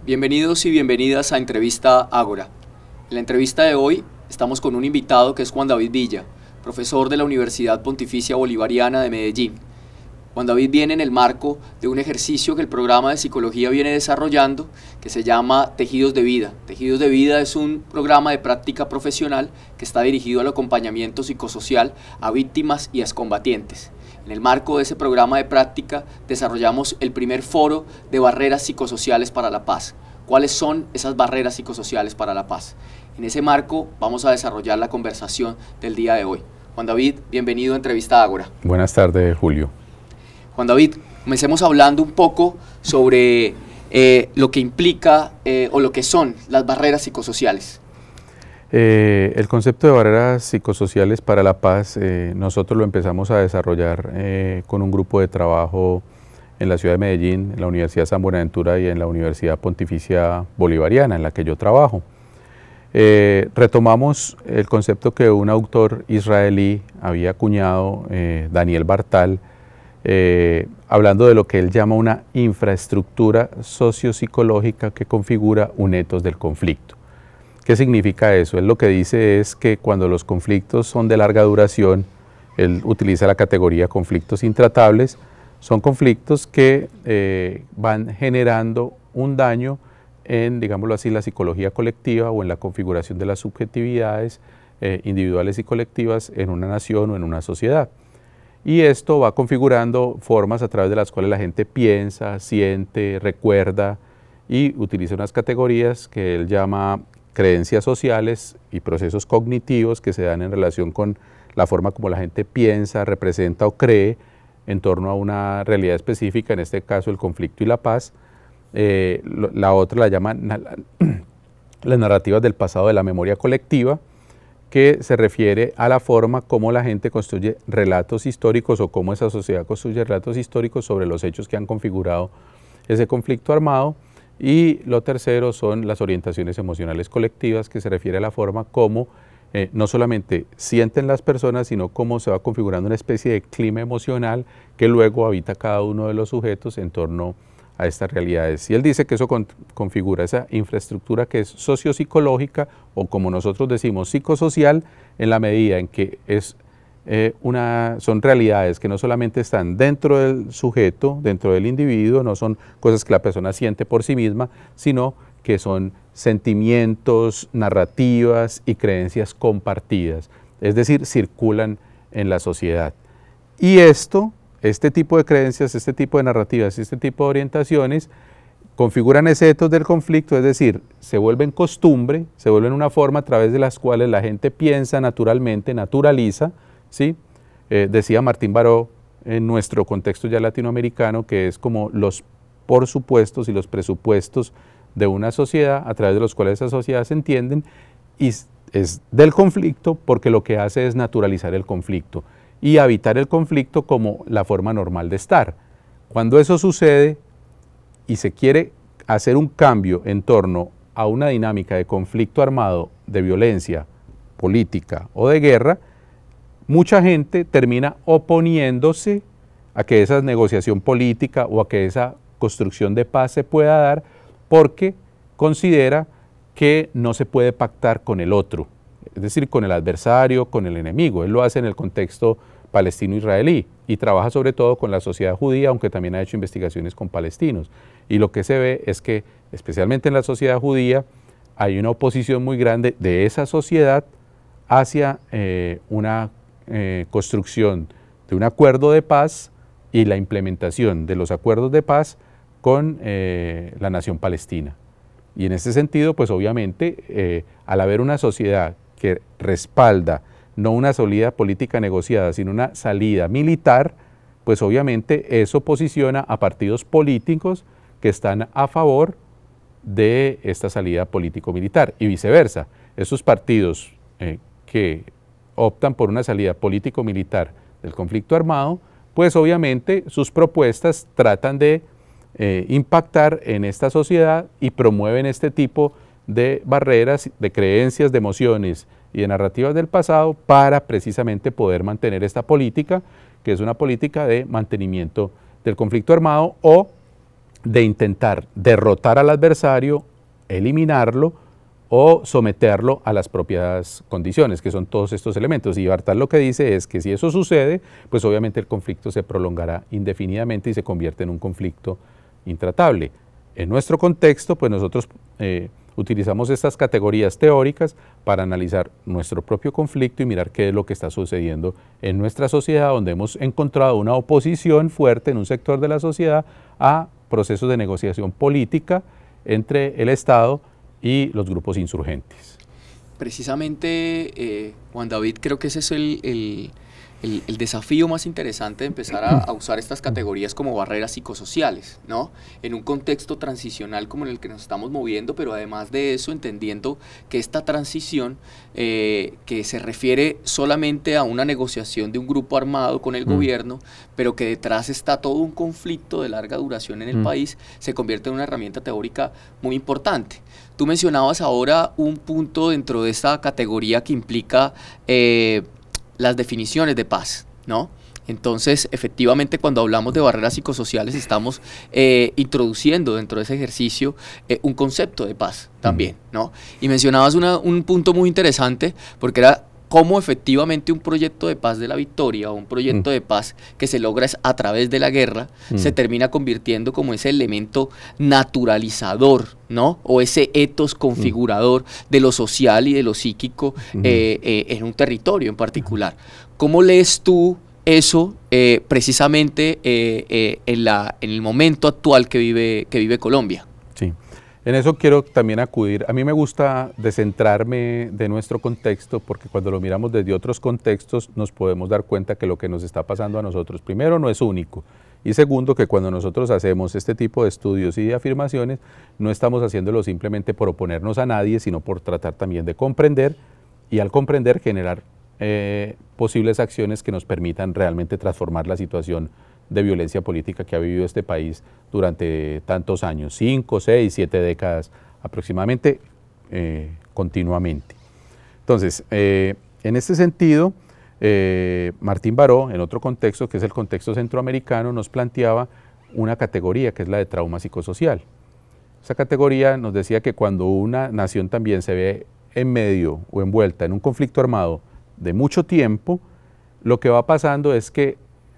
Bienvenidos y bienvenidas a Entrevista Ágora. En la entrevista de hoy estamos con un invitado que es Juan David Villa, profesor de la Universidad Pontificia Bolivariana de Medellín. Juan David viene en el marco de un ejercicio que el programa de psicología viene desarrollando que se llama Tejidos de Vida. Tejidos de Vida es un programa de práctica profesional que está dirigido al acompañamiento psicosocial a víctimas y excombatientes. En el marco de ese programa de práctica desarrollamos el primer foro de barreras psicosociales para la paz. ¿Cuáles son esas barreras psicosociales para la paz? En ese marco vamos a desarrollar la conversación del día de hoy. Juan David, bienvenido a Entrevista Ágora. Buenas tardes, Julio. Juan David, comencemos hablando un poco sobre lo que implica o lo que son las barreras psicosociales. El concepto de barreras psicosociales para la paz, nosotros lo empezamos a desarrollar con un grupo de trabajo en la ciudad de Medellín, en la Universidad San Buenaventura y en la Universidad Pontificia Bolivariana, en la que yo trabajo. Retomamos el concepto que un autor israelí había acuñado, Daniel Bartal, hablando de lo que él llama una infraestructura sociopsicológica que configura un etos del conflicto. ¿Qué significa eso? Él lo que dice es que cuando los conflictos son de larga duración, él utiliza la categoría conflictos intratables, son conflictos que van generando un daño en, digámoslo así, la psicología colectiva o en la configuración de las subjetividades individuales y colectivas en una nación o en una sociedad. Y esto va configurando formas a través de las cuales la gente piensa, siente, recuerda y utiliza unas categorías que él llama creencias sociales y procesos cognitivos que se dan en relación con la forma como la gente piensa, representa o cree en torno a una realidad específica, en este caso el conflicto y la paz. La otra la llaman las narrativas del pasado de la memoria colectiva, que se refiere a la forma como la gente construye relatos históricos o cómo esa sociedad construye relatos históricos sobre los hechos que han configurado ese conflicto armado. Y lo tercero son las orientaciones emocionales colectivas, que se refiere a la forma como no solamente sienten las personas, sino cómo se va configurando una especie de clima emocional que luego habita cada uno de los sujetos en torno a estas realidades. Y él dice que eso configura esa infraestructura que es sociopsicológica o, como nosotros decimos, psicosocial, en la medida en que son realidades que no solamente están dentro del sujeto, dentro del individuo, no son cosas que la persona siente por sí misma, sino que son sentimientos, narrativas y creencias compartidas, es decir, circulan en la sociedad. Y este tipo de creencias, este tipo de narrativas, este tipo de orientaciones configuran ese etos del conflicto, es decir, se vuelven costumbre, se vuelven una forma a través de las cuales la gente piensa naturalmente, naturaliza, ¿sí? Decía Martín Baró en nuestro contexto ya latinoamericano que es como los por supuestos y los presupuestos de una sociedad a través de los cuales esas sociedades se entienden, y es del conflicto porque lo que hace es naturalizar el conflicto y habitar el conflicto como la forma normal de estar. Cuando eso sucede y se quiere hacer un cambio en torno a una dinámica de conflicto armado, de violencia política o de guerra, mucha gente termina oponiéndose a que esa negociación política o a que esa construcción de paz se pueda dar porque considera que no se puede pactar con el otro, es decir, con el adversario, con el enemigo. Él lo hace en el contexto palestino-israelí y trabaja sobre todo con la sociedad judía, aunque también ha hecho investigaciones con palestinos. Y lo que se ve es que, especialmente en la sociedad judía, hay una oposición muy grande de esa sociedad hacia una construcción de un acuerdo de paz y la implementación de los acuerdos de paz con la nación palestina. Y en ese sentido, pues obviamente, al haber una sociedad que respalda no una salida política negociada, sino una salida militar, pues obviamente eso posiciona a partidos políticos que están a favor de esta salida político-militar y viceversa. Esos partidos que optan por una salida político-militar del conflicto armado, pues obviamente sus propuestas tratan de impactar en esta sociedad y promueven este tipo de barreras, de creencias, de emociones y de narrativas del pasado para precisamente poder mantener esta política, que es una política de mantenimiento del conflicto armado o de intentar derrotar al adversario, eliminarlo o someterlo a las propias condiciones, que son todos estos elementos. Y Bartal lo que dice es que si eso sucede, pues obviamente el conflicto se prolongará indefinidamente y se convierte en un conflicto intratable. En nuestro contexto, pues nosotros utilizamos estas categorías teóricas para analizar nuestro propio conflicto y mirar qué es lo que está sucediendo en nuestra sociedad, donde hemos encontrado una oposición fuerte en un sector de la sociedad a procesos de negociación política entre el Estado y los grupos insurgentes. Precisamente, Juan David, creo que ese es el desafío más interesante de empezar a usar estas categorías como barreras psicosociales, ¿no? En un contexto transicional como en el que nos estamos moviendo, pero además de eso entendiendo que esta transición que se refiere solamente a una negociación de un grupo armado con el gobierno, pero que detrás está todo un conflicto de larga duración en el país, se convierte en una herramienta teórica muy importante. Tú mencionabas ahora un punto dentro de esta categoría que implica las definiciones de paz, ¿no? Entonces, efectivamente, cuando hablamos de barreras psicosociales, estamos introduciendo dentro de ese ejercicio un concepto de paz también, ¿no? Y mencionabas un punto muy interesante, porque era cómo efectivamente un proyecto de paz de la victoria o un proyecto de paz que se logra a través de la guerra se termina convirtiendo como ese elemento naturalizador, ¿no? O ese etos configurador de lo social y de lo psíquico en un territorio en particular. ¿Cómo lees tú eso precisamente en el momento actual que vive Colombia? Sí. En eso quiero también acudir. A mí me gusta descentrarme de nuestro contexto porque cuando lo miramos desde otros contextos nos podemos dar cuenta que lo que nos está pasando a nosotros, primero, no es único y segundo, que cuando nosotros hacemos este tipo de estudios y de afirmaciones no estamos haciéndolo simplemente por oponernos a nadie, sino por tratar también de comprender y al comprender generar posibles acciones que nos permitan realmente transformar la situación de violencia política que ha vivido este país durante tantos años, 5, 6, 7 décadas aproximadamente, continuamente. Entonces, en este sentido, Martín Baró, en otro contexto, que es el contexto centroamericano, nos planteaba una categoría que es la de trauma psicosocial. Esa categoría nos decía que cuando una nación también se ve en medio o envuelta en un conflicto armado de mucho tiempo, lo que va pasando es que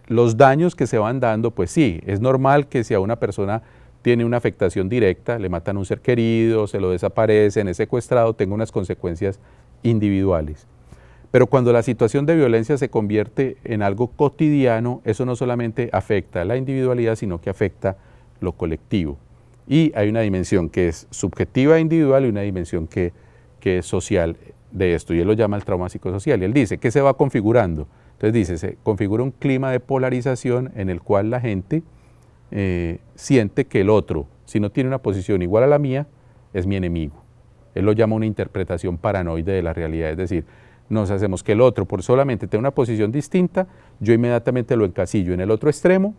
los daños que se van dando, pues sí, es normal que si a una persona tiene una afectación directa, le matan a un ser querido, se lo desaparecen, es secuestrado, tenga unas consecuencias individuales. Pero cuando la situación de violencia se convierte en algo cotidiano, eso no solamente afecta a la individualidad, sino que afecta lo colectivo. Y hay una dimensión que es subjetiva e individual y una dimensión que es social de esto, y él lo llama el trauma psicosocial. Y él dice que se va configurando. Entonces dice, se configura un clima de polarización en el cual la gente siente que el otro, si no tiene una posición igual a la mía, es mi enemigo. Él lo llama una interpretación paranoide de la realidad, es decir, nos hacemos que el otro, por solamente tener una posición distinta, yo inmediatamente lo encasillo en el otro extremo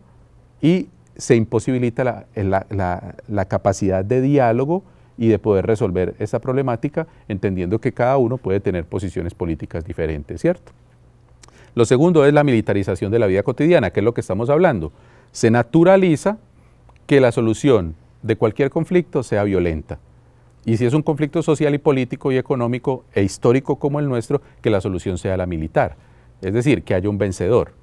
y se imposibilita la capacidad de diálogo y de poder resolver esa problemática, entendiendo que cada uno puede tener posiciones políticas diferentes, ¿cierto? Lo segundo es la militarización de la vida cotidiana, que es lo que estamos hablando. Se naturaliza que la solución de cualquier conflicto sea violenta. Y si es un conflicto social y político y económico e histórico como el nuestro, que la solución sea la militar. Es decir, que haya un vencedor.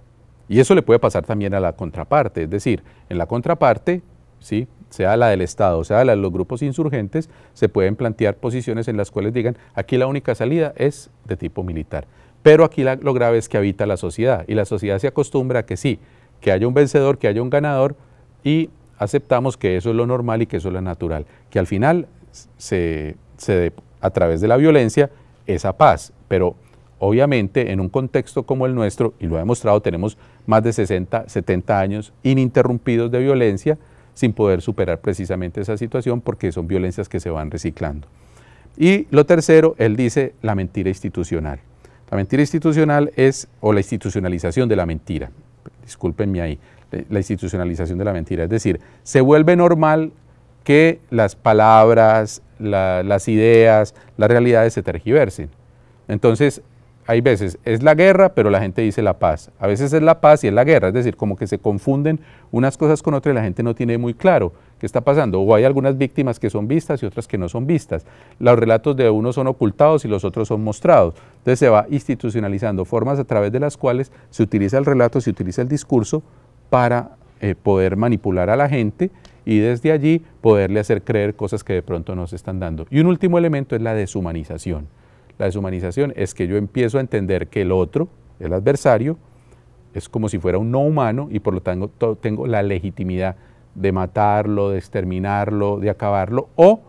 Y eso le puede pasar también a la contraparte. Es decir, en la contraparte, ¿sí?, sea la del Estado, sea la de los grupos insurgentes, se pueden plantear posiciones en las cuales digan, aquí la única salida es de tipo militar. Pero aquí lo grave es que habita la sociedad y la sociedad se acostumbra a que sí, que haya un vencedor, que haya un ganador y aceptamos que eso es lo normal y que eso es lo natural, que al final se dé a través de la violencia esa paz, pero obviamente en un contexto como el nuestro, y lo ha demostrado, tenemos más de 60, 70 años ininterrumpidos de violencia sin poder superar precisamente esa situación porque son violencias que se van reciclando. Y lo tercero, él dice la mentira institucional. La mentira institucional es, o la institucionalización de la mentira, discúlpenme ahí, la institucionalización de la mentira, es decir, se vuelve normal que las palabras, las ideas, las realidades se tergiversen. Entonces, hay veces es la guerra, pero la gente dice la paz. A veces es la paz y es la guerra, es decir, como que se confunden unas cosas con otras y la gente no tiene muy claro qué está pasando. O hay algunas víctimas que son vistas y otras que no son vistas. Los relatos de unos son ocultados y los otros son mostrados. Entonces se va institucionalizando formas a través de las cuales se utiliza el relato, se utiliza el discurso para poder manipular a la gente y desde allí poderle hacer creer cosas que de pronto no se están dando. Y un último elemento es la deshumanización. La deshumanización es que yo empiezo a entender que el otro, el adversario, es como si fuera un no humano y por lo tanto tengo la legitimidad de matarlo, de exterminarlo, de acabarlo, o,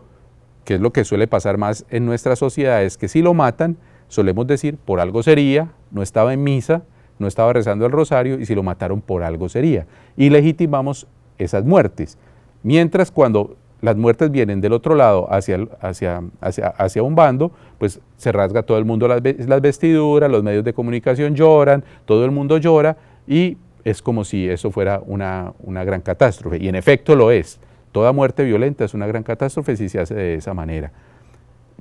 que es lo que suele pasar más en nuestra sociedad, es que si lo matan, solemos decir, por algo sería, no estaba en misa, no estaba rezando el rosario, y si lo mataron por algo sería. Y legitimamos esas muertes. Mientras cuando las muertes vienen del otro lado hacia un bando, pues se rasga todo el mundo las vestiduras, los medios de comunicación lloran, todo el mundo llora y es como si eso fuera una gran catástrofe. Y en efecto lo es. Toda muerte violenta es una gran catástrofe si se hace de esa manera.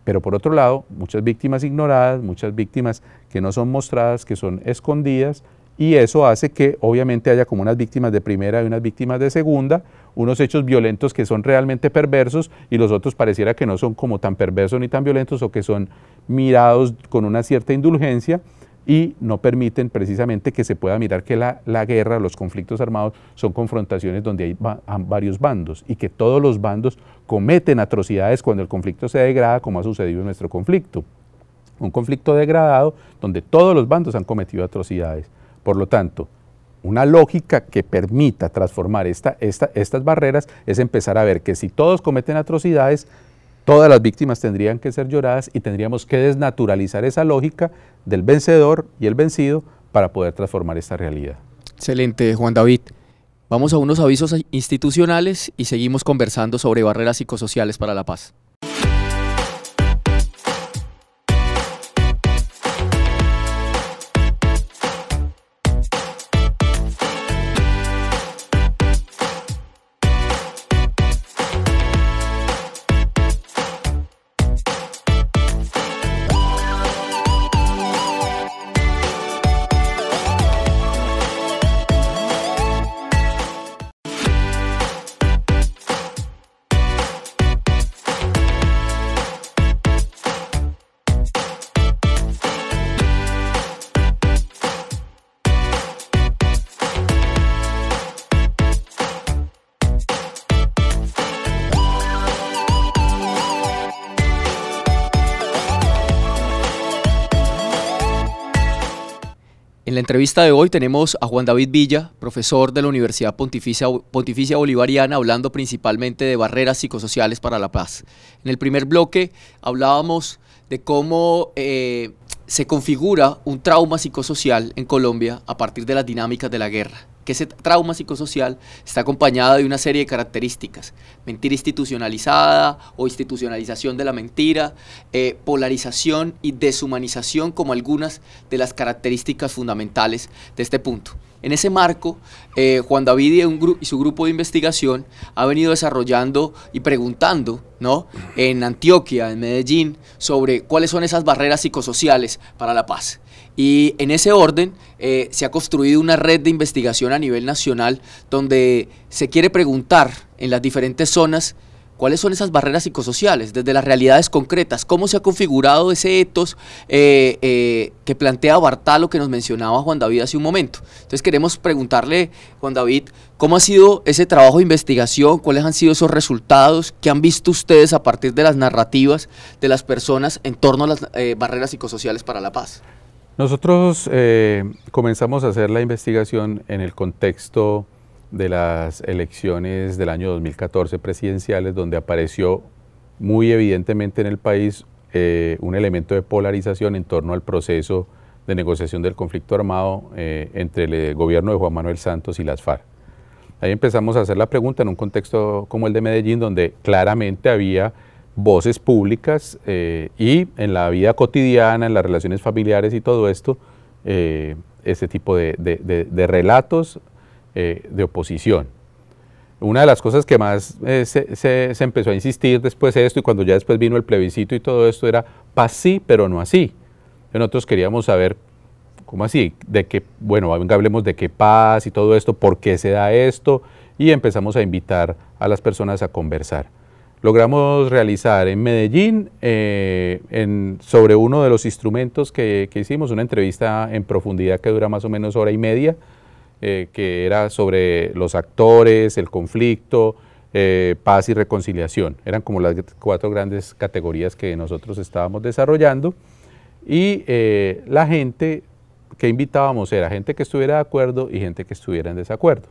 Pero por otro lado, muchas víctimas ignoradas, muchas víctimas que no son mostradas, que son escondidas, y eso hace que obviamente haya como unas víctimas de primera y unas víctimas de segunda, unos hechos violentos que son realmente perversos y los otros pareciera que no son como tan perversos ni tan violentos o que son mirados con una cierta indulgencia y no permiten precisamente que se pueda mirar que la guerra, los conflictos armados son confrontaciones donde hay varios bandos y que todos los bandos cometen atrocidades cuando el conflicto se degrada, como ha sucedido en nuestro conflicto. Un conflicto degradado donde todos los bandos han cometido atrocidades. Por lo tanto, una lógica que permita transformar estas barreras es empezar a ver que si todos cometen atrocidades, todas las víctimas tendrían que ser lloradas y tendríamos que desnaturalizar esa lógica del vencedor y el vencido para poder transformar esta realidad. Excelente, Juan David. Vamos a unos avisos institucionales y seguimos conversando sobre barreras psicosociales para la paz. En la entrevista de hoy tenemos a Juan David Villa, profesor de la Universidad Pontificia Bolivariana, hablando principalmente de barreras psicosociales para la paz. En el primer bloque hablábamos de cómo se configura un trauma psicosocial en Colombia a partir de las dinámicas de la guerra. Que ese trauma psicosocial está acompañado de una serie de características: mentira institucionalizada o institucionalización de la mentira, polarización y deshumanización como algunas de las características fundamentales de este punto. En ese marco, Juan David y su grupo de investigación ha venido desarrollando y preguntando, ¿no?, en Antioquia, en Medellín, sobre cuáles son esas barreras psicosociales para la paz. Y en ese orden se ha construido una red de investigación a nivel nacional donde se quiere preguntar en las diferentes zonas cuáles son esas barreras psicosociales, desde las realidades concretas, cómo se ha configurado ese etos que plantea Bartalo, que nos mencionaba Juan David hace un momento. Entonces queremos preguntarle, Juan David, ¿cómo ha sido ese trabajo de investigación? ¿Cuáles han sido esos resultados? ¿Qué han visto ustedes a partir de las narrativas de las personas en torno a las barreras psicosociales para la paz? Nosotros comenzamos a hacer la investigación en el contexto de las elecciones del año 2014 presidenciales, donde apareció muy evidentemente en el país un elemento de polarización en torno al proceso de negociación del conflicto armado entre el gobierno de Juan Manuel Santos y las FARC. Ahí empezamos a hacer la pregunta en un contexto como el de Medellín, donde claramente había voces públicas y en la vida cotidiana, en las relaciones familiares y todo esto, este tipo de relatos de oposición. Una de las cosas que más se empezó a insistir después de esto, y cuando ya después vino el plebiscito y todo esto, era paz sí, pero no así. Pero nosotros queríamos saber, ¿cómo así? De qué, bueno, venga, hablemos de qué paz y todo esto, por qué se da esto, y empezamos a invitar a las personas a conversar. Logramos realizar en Medellín, sobre uno de los instrumentos que hicimos, una entrevista en profundidad que dura más o menos hora y media, que era sobre los actores, el conflicto, paz y reconciliación. Eran como las 4 grandes categorías que nosotros estábamos desarrollando, y la gente que invitábamos era gente que estuviera de acuerdo y gente que estuviera en desacuerdo.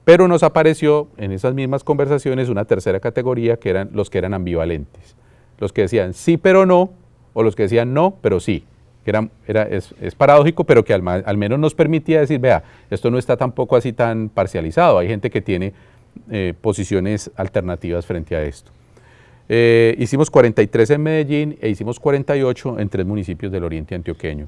Pero nos apareció en esas mismas conversaciones una tercera categoría, que eran los que eran ambivalentes, los que decían sí pero no, o los que decían no pero sí. Es paradójico, pero que al menos nos permitía decir, vea, esto no está tampoco así tan parcializado, hay gente que tiene posiciones alternativas frente a esto. Hicimos 43 en Medellín e hicimos 48 en 3 municipios del oriente antioqueño.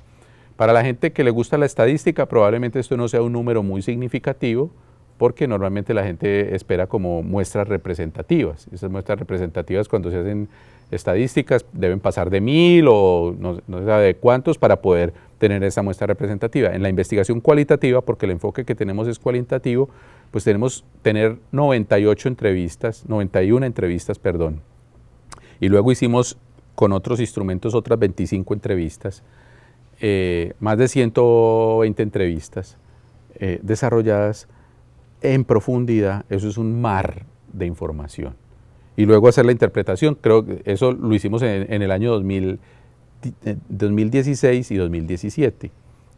Para la gente que le gusta la estadística, probablemente esto no sea un número muy significativo, porque normalmente la gente espera como muestras representativas. Esas muestras representativas, cuando se hacen estadísticas, deben pasar de 1000 o no se sabe de cuántos para poder tener esa muestra representativa. En la investigación cualitativa, porque el enfoque que tenemos es cualitativo, pues tenemos tener 91 entrevistas, perdón. Y luego hicimos con otros instrumentos otras 25 entrevistas, más de 120 entrevistas desarrolladas en profundidad. Eso es un mar de información. Y luego hacer la interpretación, creo que eso lo hicimos en el año 2016 y 2017.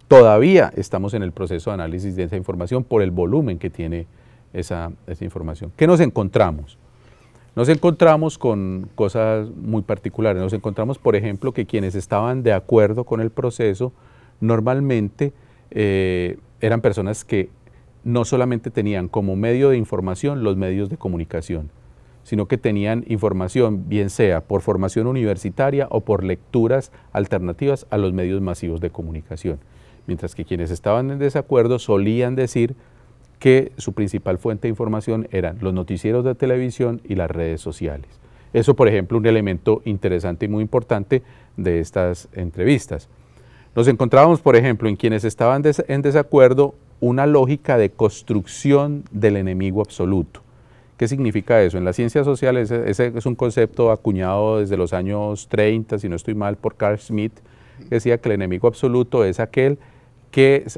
Todavía estamos en el proceso de análisis de esa información por el volumen que tiene esa información. ¿Qué nos encontramos? Nos encontramos con cosas muy particulares. Nos encontramos, por ejemplo, que quienes estaban de acuerdo con el proceso normalmente eran personas que no solamente tenían como medio de información los medios de comunicación, sino que tenían información, bien sea por formación universitaria o por lecturas alternativas a los medios masivos de comunicación. Mientras que quienes estaban en desacuerdo solían decir que su principal fuente de información eran los noticieros de televisión y las redes sociales. Eso, por ejemplo, un elemento interesante y muy importante de estas entrevistas. Nos encontrábamos, por ejemplo, en quienes estaban en desacuerdo, una lógica de construcción del enemigo absoluto. ¿Qué significa eso? En las ciencias sociales ese es un concepto acuñado desde los años 30, si no estoy mal, por Carl Schmitt, que decía que el enemigo absoluto es aquel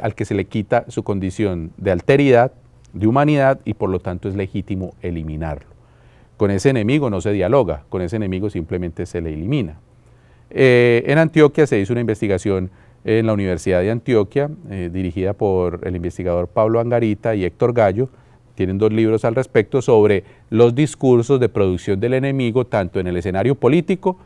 al que se le quita su condición de alteridad, de humanidad, y por lo tanto es legítimo eliminarlo. Con ese enemigo no se dialoga, con ese enemigo simplemente se le elimina. En Antioquia se hizo una investigación en la Universidad de Antioquia, dirigida por el investigador Pablo Angarita y Héctor Gallo. Tienen 2 libros al respecto sobre los discursos de producción del enemigo, tanto en el escenario político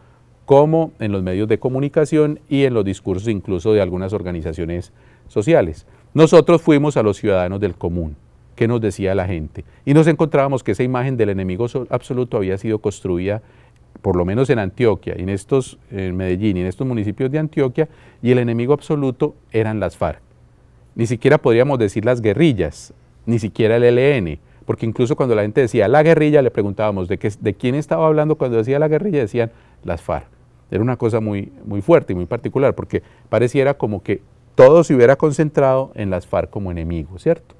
como en los medios de comunicación y en los discursos incluso de algunas organizaciones sociales. Nosotros fuimos a los ciudadanos del común. ¿Qué nos decía la gente? Y nos encontrábamos que esa imagen del enemigo absoluto había sido construida, por lo menos en Antioquia, en Medellín y en estos municipios de Antioquia, y el enemigo absoluto eran las FARC. Ni siquiera podríamos decir las guerrillas, ni siquiera el ELN, porque incluso cuando la gente decía la guerrilla, le preguntábamos de quién estaba hablando cuando decía la guerrilla, decían las FARC. Era una cosa muy, muy fuerte y muy particular, porque pareciera como que todo se hubiera concentrado en las FARC como enemigos, ¿cierto?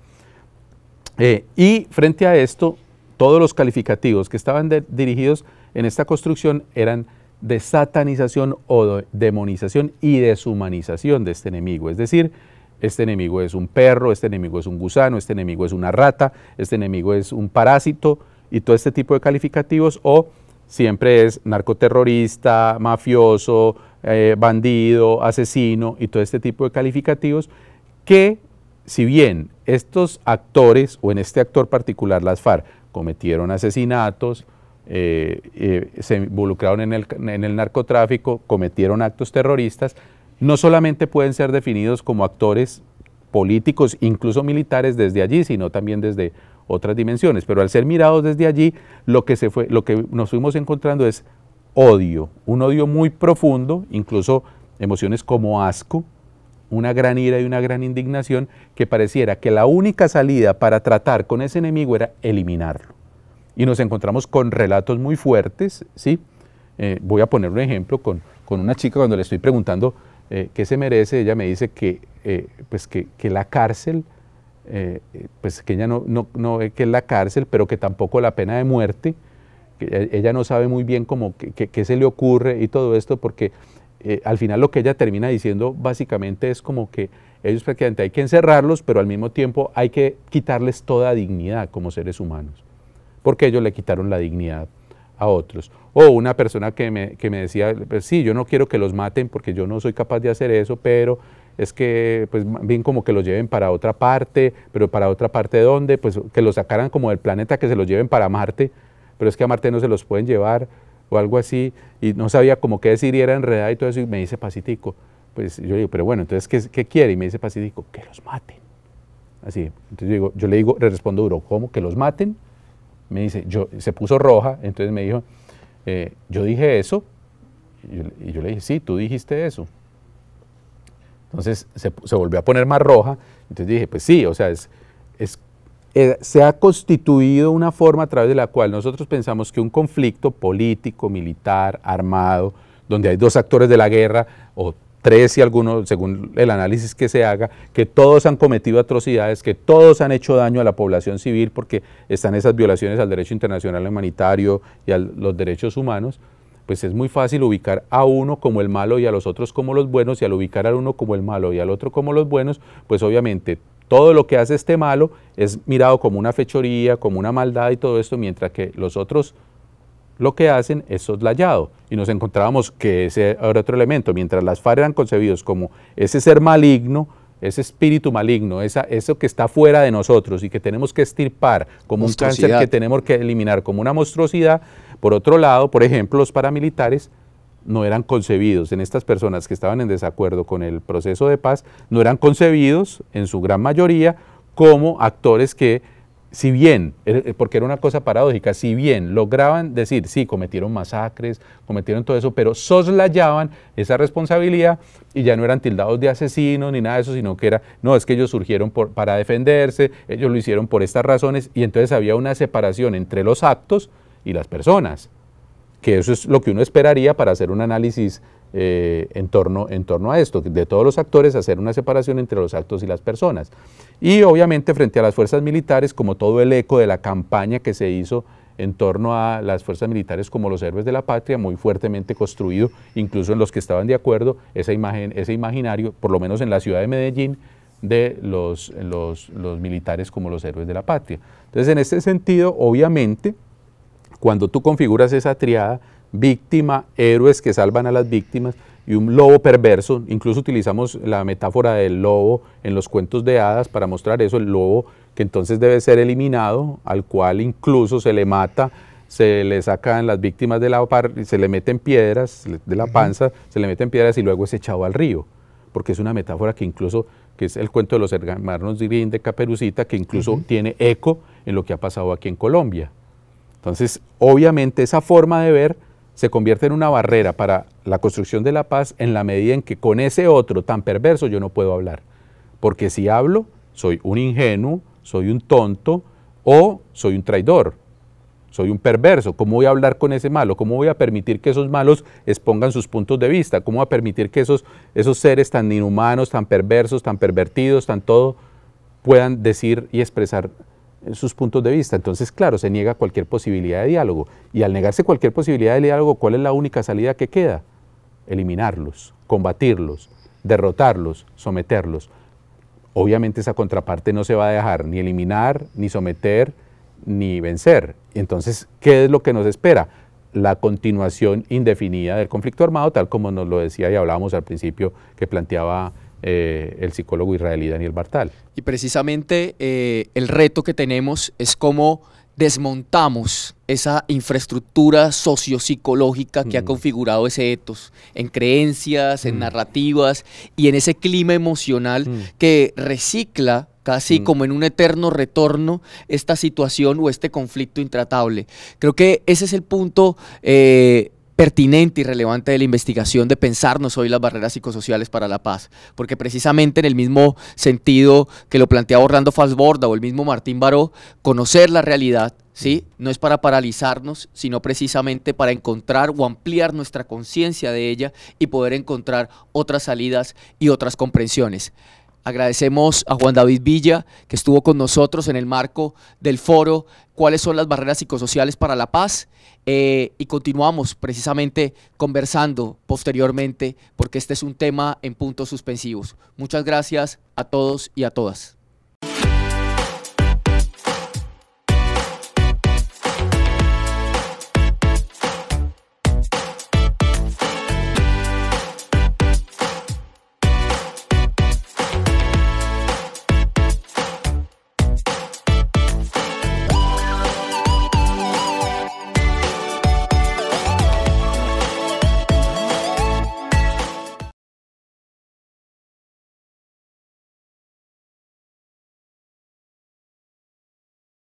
Y frente a esto, todos los calificativos que estaban dirigidos en esta construcción eran de satanización o de demonización y deshumanización de este enemigo. Es decir, este enemigo es un perro, este enemigo es un gusano, este enemigo es una rata, este enemigo es un parásito, y todo este tipo de calificativos, o siempre es narcoterrorista, mafioso, bandido, asesino, y todo este tipo de calificativos que, si bien estos actores, o en este actor particular las FARC, cometieron asesinatos, se involucraron en el narcotráfico, cometieron actos terroristas, no solamente pueden ser definidos como actores políticos, incluso militares desde allí, sino también desde otras dimensiones. Pero al ser mirados desde allí, lo que nos fuimos encontrando es odio, un odio muy profundo, incluso emociones como asco, una gran ira y una gran indignación, que pareciera que la única salida para tratar con ese enemigo era eliminarlo. Y nos encontramos con relatos muy fuertes, ¿sí? Voy a poner un ejemplo con una chica cuando le estoy preguntando que se merece. Ella me dice que, pues que la cárcel, pues que ella no ve que es la cárcel, pero que tampoco la pena de muerte, que ella no sabe muy bien cómo qué se le ocurre y todo esto, porque al final lo que ella termina diciendo básicamente es como que ellos prácticamente hay que encerrarlos, pero al mismo tiempo hay que quitarles toda dignidad como seres humanos, porque ellos le quitaron la dignidad a otros. O una persona que me decía, pues sí, yo no quiero que los maten porque yo no soy capaz de hacer eso, pero es que pues bien como que los lleven para otra parte, pero para otra parte ¿dónde? Pues que los sacaran como del planeta, que se los lleven para Marte, pero es que a Marte no se los pueden llevar o algo así, y no sabía cómo qué decir y era enredada y todo eso, y me dice Pacífico, pues yo le digo, pero bueno, entonces ¿qué quiere? Y me dice Pacífico, que los maten. Así, entonces yo le respondo duro, ¿cómo? ¿Que los maten? Me dice, se puso roja, entonces me dijo, yo dije eso, y yo le dije, sí, tú dijiste eso. Entonces se volvió a poner más roja, entonces dije, pues sí, o sea, se ha constituido una forma a través de la cual nosotros pensamos que un conflicto político, militar, armado, donde hay dos actores de la guerra, o tres y algunos, según el análisis que se haga, que todos han cometido atrocidades, que todos han hecho daño a la población civil porque están esas violaciones al derecho internacional humanitario y a los derechos humanos, pues es muy fácil ubicar a uno como el malo y a los otros como los buenos, y al ubicar al uno como el malo y al otro como los buenos, pues obviamente todo lo que hace este malo es mirado como una fechoría, como una maldad y todo esto, mientras que los otros lo que hacen es soslayado. Y nos encontrábamos que ese era otro elemento, mientras las FARC eran concebidos como ese ser maligno, ese espíritu maligno, eso que está fuera de nosotros y que tenemos que extirpar como un cáncer que tenemos que eliminar como una monstruosidad. Por otro lado, por ejemplo, los paramilitares no eran concebidos, en estas personas que estaban en desacuerdo con el proceso de paz, no eran concebidos en su gran mayoría como actores que, si bien, porque era una cosa paradójica, si bien lograban decir, sí, cometieron masacres, cometieron todo eso, pero soslayaban esa responsabilidad y ya no eran tildados de asesinos ni nada de eso, sino que era, no, es que ellos surgieron para defenderse, ellos lo hicieron por estas razones, y entonces había una separación entre los actos y las personas, que eso es lo que uno esperaría para hacer un análisis en torno a esto, de todos los actores, hacer una separación entre los actos y las personas. Y obviamente frente a las fuerzas militares, como todo el eco de la campaña que se hizo en torno a las fuerzas militares como los héroes de la patria, muy fuertemente construido, incluso en los que estaban de acuerdo, esa imagen, ese imaginario, por lo menos en la ciudad de Medellín, de los militares como los héroes de la patria. Entonces, en este sentido, obviamente, cuando tú configuras esa triada, víctima, héroes que salvan a las víctimas y un lobo perverso, incluso utilizamos la metáfora del lobo en los cuentos de hadas para mostrar eso, el lobo que entonces debe ser eliminado, al cual incluso se le mata, se le sacan las víctimas de se le meten piedras de la panza, se le meten piedras y luego es echado al río, porque es una metáfora que incluso, que es el cuento de los hermanos Grimm de Caperucita, que incluso tiene eco en lo que ha pasado aquí en Colombia. Entonces, obviamente esa forma de ver se convierte en una barrera para la construcción de la paz en la medida en que con ese otro tan perverso yo no puedo hablar. Porque si hablo, soy un ingenuo, soy un tonto o soy un traidor, soy un perverso. ¿Cómo voy a hablar con ese malo? ¿Cómo voy a permitir que esos malos expongan sus puntos de vista? ¿Cómo voy a permitir que esos seres tan inhumanos, tan perversos, tan pervertidos, tan todo, puedan decir y expresar sus puntos de vista? Entonces, claro, se niega cualquier posibilidad de diálogo, y al negarse cualquier posibilidad de diálogo, ¿cuál es la única salida que queda? Eliminarlos, combatirlos, derrotarlos, someterlos. Obviamente esa contraparte no se va a dejar ni eliminar, ni someter, ni vencer. Entonces, ¿qué es lo que nos espera? La continuación indefinida del conflicto armado, tal como nos lo decía y hablábamos al principio, que planteaba el psicólogo israelí Daniel Bartal. Y precisamente el reto que tenemos es cómo desmontamos esa infraestructura sociopsicológica que ha configurado ese etos, en creencias, en narrativas y en ese clima emocional que recicla casi como en un eterno retorno esta situación o este conflicto intratable. Creo que ese es el punto pertinente y relevante de la investigación, de pensarnos hoy las barreras psicosociales para la paz, porque precisamente en el mismo sentido que lo planteaba Orlando Falsborda o el mismo Martín Baró, conocer la realidad ¿sí? No es para paralizarnos, sino precisamente para encontrar o ampliar nuestra conciencia de ella y poder encontrar otras salidas y otras comprensiones. Agradecemos a Juan David Villa, que estuvo con nosotros en el marco del foro ¿Cuáles son las barreras psicosociales para la paz? Y continuamos precisamente conversando posteriormente, porque este es un tema en puntos suspensivos. Muchas gracias a todos y a todas.